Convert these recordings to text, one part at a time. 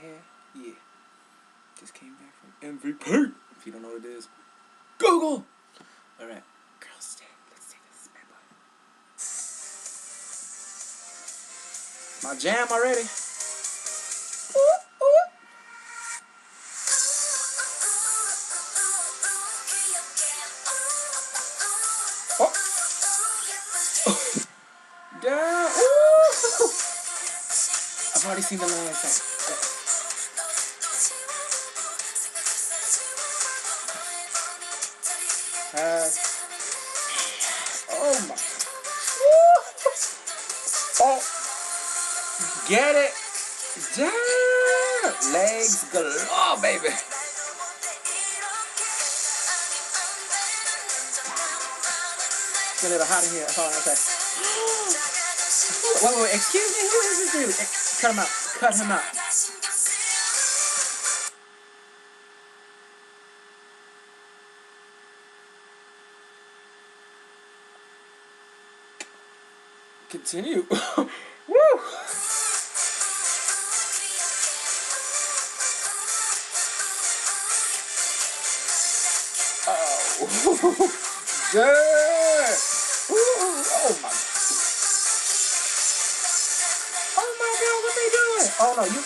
hair? Yeah. Just came back from MVP. If you don't know what it is, Google. Alright. Girls' day. Let's see this bad boy. My jam already. Ooh, ooh. Oh. Down. Ooh. I've already seen the last thing. Oh my. Woo. Oh. Get it. Damn. Legs galore, baby. It's a little hot in here. That's all I'm gonna say. Wait. Excuse me. Who is this dude? Cut him out. Cut him out. Continue. Woo! Oh. Good. Oh my. Oh my God, what they doing? Oh no, you.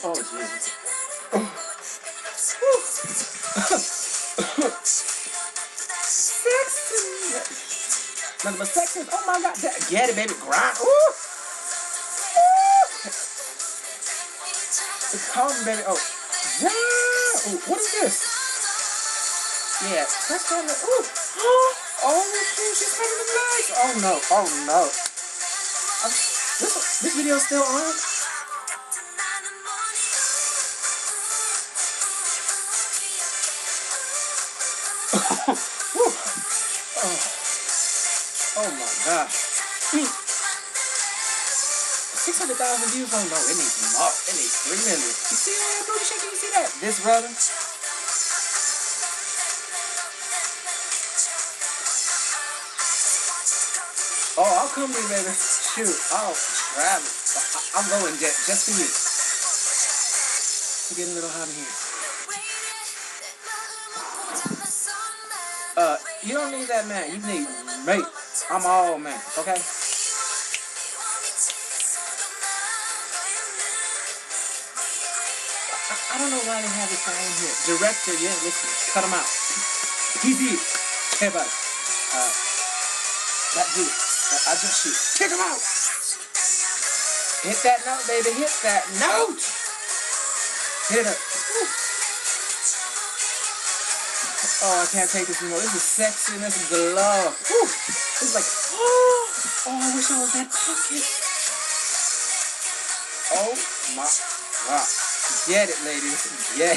Oh Jesus. Sexy. Nothing but sexy. Oh my God. Get it, baby. Grind. Ooh. Call me, baby. Oh. Yeah. Ooh, what is this? Yeah. That's kind of. Ooh. Oh, shoot. She's cutting the legs. Oh no. Oh no. This video's still on? Oh my gosh. 600,000 views on no, it needs more. It needs 3 million. You see that booty shaking? You see that? This brother. Oh, I'll come to you, baby. Shoot. I'll travel. I'm going just for you. It's getting a little hot in here. You don't need that man. You need me. I'm all man. Okay? I don't know why they have this guy in here. Director, yeah, listen. Cut him out. He did. Hey, buddy. That dude. I just shoot. Kick him out. Hit that note, baby. Hit that note. Hit it up. Woo. Oh, I can't take this anymore. This is sexiness galore. Woo. It's like, oh, I wish I was that pocket. Oh my God. Get it, ladies. Yeah.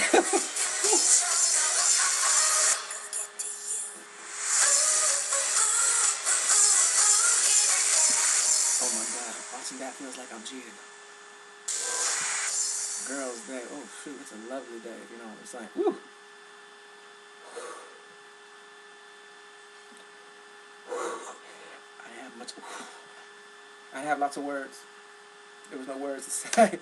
Oh my God. Watching that feels like I'm cheating. Girls' day. Oh shoot, it's a lovely day. You know, it's like, woo. I didn't have lots of words. There was no words to say.